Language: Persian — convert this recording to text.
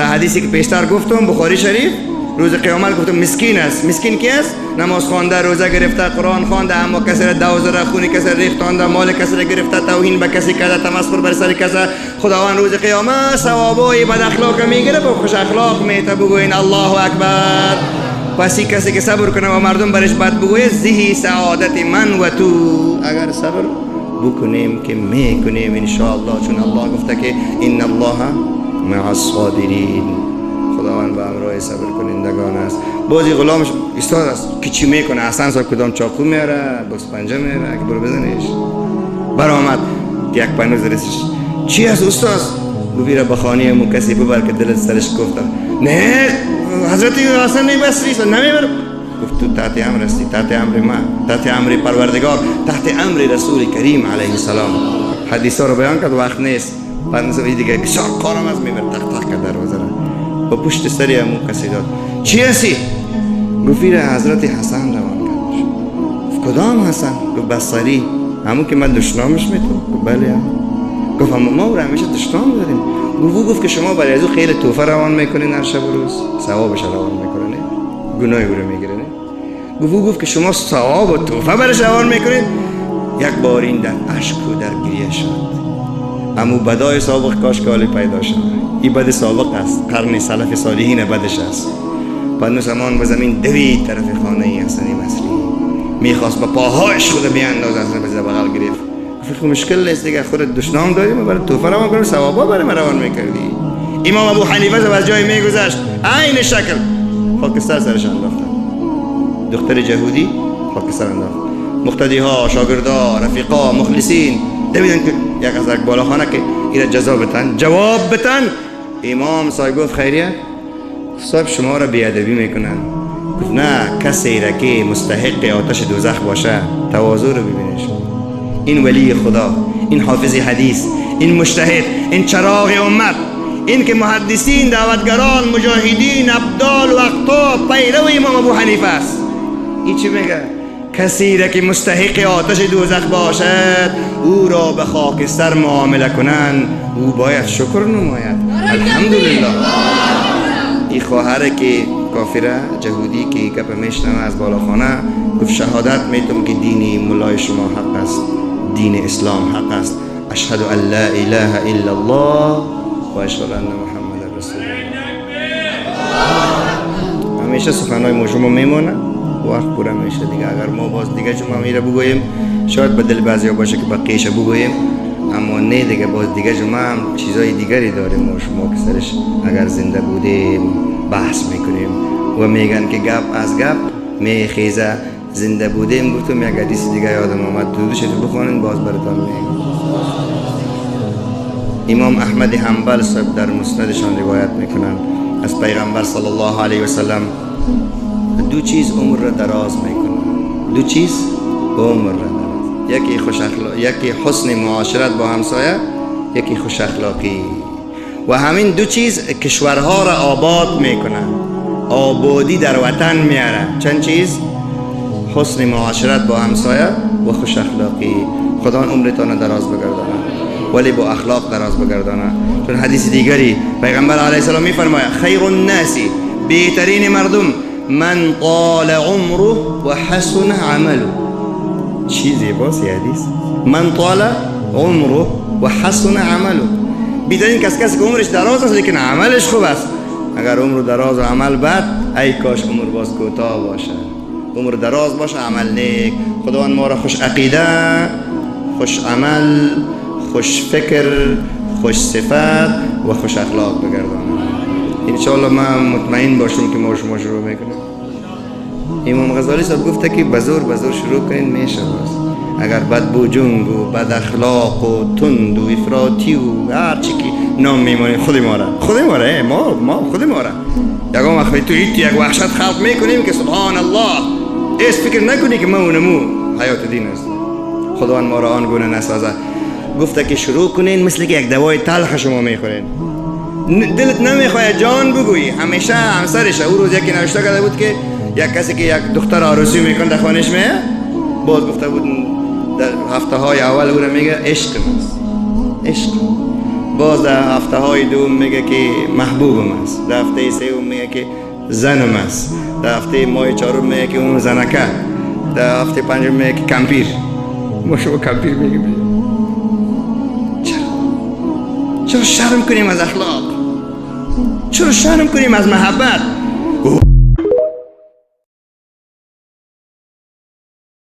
حدیثی که پیشتر گفتم بخاری شریف، روز قیامت گفتم مسکین است. مسکین کی است؟ نماز خوانده، روزه گرفته، قرآن خوانده، اما کسی را دوزده، خون کسی ریختانده، مال کسی را گرفته، توهین به کسی کرده، تمسخر بر سر کسی. خداوند روز قیامت ثوابای بد اخلاق میگیره و خوش اخلاق میته بگوین الله اکبر. پس کسی که صبر کنه و مردم برش بد بگوید زهی سعادت من و تو. اگر صبر بکنیم که میکنیم ان شاء الله، چون الله گفته که ان الله مع الصابرین. خداوند به همراه صبر کنندگان است. بعضی غلامش استاد است که چی میکنه، اصلا صاحب کدام چاقو میاره، بکس پنجه میاره که برو بزنیش. برآمد یک پنو زرسش چی است استاد؟ ببیره به خانه مو کسی ببر که دلت سرش گفته نه حضرتی اصلا نمیبسری نمیبر. گفت تو تحت امر هستی، تحت امر من، تحت امر پروردگار، تحت امر رسول کریم علیه السلام. حدیثا رو بیان کرد، وقت نیست. بعد نسبت دیگه بسیار کارم از میبر تق تق کرد دروازه را با پشت سری همون کسی داد. چی هستی؟ گفت حضرت حسن روان کرد. کدام حسن؟ گفت بصری، همون که من دشنامش میتونم. گفت بله. گفت ما او را همیشه دشنام داریم. گفت که شما برای از او خیلی توفه روان میکنین هر شب و روز، ثوابش روان میکنین، گناهی او را میگیرین. گفت که شما ثواب و توفه برش روان میکنین. یک بار این در اشک و در گریه شد. امو بدای سابق کاش که حالی پیدا شد. این بد سابق است، قرن سلف صالحین بدش است. پس زمان به زمین دوید طرف خانه حسن بصری، میخواست با پاهایش خود بیانداز، حسن بصری بغل گرفت. گفت مشکل نیست دیگه، خودت دشنام داری، ما برای توفه روان کنیم، ثوابا برای ما روان میکردی. امام ابو حنیفه از جای میگذشت، عین شکل خاکستر سرش انداختن. دختر جهودی خاکستر انداخت. مقتدی ها، شاگردا، رفیقا، مخلصین دویدن که یک از یک بالاخانه که ایره جواب بتن. امام صاحب گفت خیریه؟ صاحب شما را بیادبی میکنن. گفت نه، کسی را که مستحق آتش دوزخ باشه تواضع رو ببینش. این ولی خدا، این حافظ حدیث، این مجتهد، این چراغ امت، این که محدثین، دعوتگران، مجاهدین، ابدال و اقطاب پیرو امام ابو حنیفه است. این چی میگه؟ کسی را که مستحق آتش دوزخ باشد او را به خاکستر معامله کنند، او باید شکر نماید. الحمدلله. این خواهر که کافره جهودی که گپ میشنوه از بالاخانه گفت شهادت میتونم که دین مولای شما حق است، دین اسلام حق است. اشهد ان لا اله الا الله و اشهد ان محمد رسول الله. همیشه سخنهای ما شما میمونه، وقت پورا میشه دیگه. اگر ما باز دیگه جمعه میره بگوییم شاید به دل بعضیا باشه که بقیه‌اش بگوییم، اما نه دیگه، باز دیگه جمعه هم چیزای دیگری داریم ما شما که سرش اگر زنده بودیم بحث میکنیم و میگن که گپ از گپ میخیزه. زنده بودیم گفتم یک حدیث دیگه یادم آمد، درودش تو بخونین باز براتون میگم. امام احمد حنبل صاحب در مسندشان روایت میکنن از پیغمبر صلی الله علیه و سلم دو چیز عمر را دراز میکنه. دو چیز عمر را دراز، یکی خوش اخلاق، یکی حسن معاشرت با همسایه، یکی خوش اخلاقی. و همین دو چیز کشورها را آباد میکنه، آبادی در وطن میاره. چند چیز؟ حسن معاشرت با همسایه و خوش اخلاقی. خدا عمرتان دراز بگردانه، ولی با اخلاق دراز بگردانه. چون حدیث دیگری پیغمبر علیه السلام میفرماید خیر الناس، بهترین مردم، من طال عمره و حسن عمله. چیزی باسی حدیث، من طال عمره و حسن عمله. بهترین کسی که عمرش دراز است لیکن عملش خوب است. اگر عمر دراز و عمل بد، ای کاش عمر باز کوتاه باشه، عمر دراز باشه عمل نیک. خداوند ما را خوش عقیده، خوش عمل، خوش فکر، خوش صفت و خوش اخلاق بگردانه. انشاءالله من مطمئن باشم که ما شما شروع میکنیم. امام غزالی صاحب گفته که بزور شروع کنین میشه. باز اگر بد بوجنگ و بد اخلاق و تند و افراطی و هر چی که نام میمونیم خود ما را ما خود ما را یکم وقتی تو یک وحشت خلق میکنیم که سبحان الله، ایس فکر نکنی که ما اونمو حیات دین است. خداوند ما را آنگونه نسازه. گفته که شروع کنین مثل که یک دوای تلخ شما میخورین، دلت نمیخواد جان بگویی. همیشه همسرش او روز یکی نوشته کرده بود که یک کسی که یک دختر عروسی میکنه در خانهش میه، باز گفته بود در هفته های اول او را میگه عشق است، عشق. باز در هفته های دوم میگه که محبوبم است، در هفته سوم میگه که زنم است، در هفته ماه چهارم میگه که اون زنکه، در هفته پنجم میگه که کمپیر. ما شما کمپیر میگیم. چرا شرم کنیم از اخلاق؟ چرا شرم کنیم از محبت؟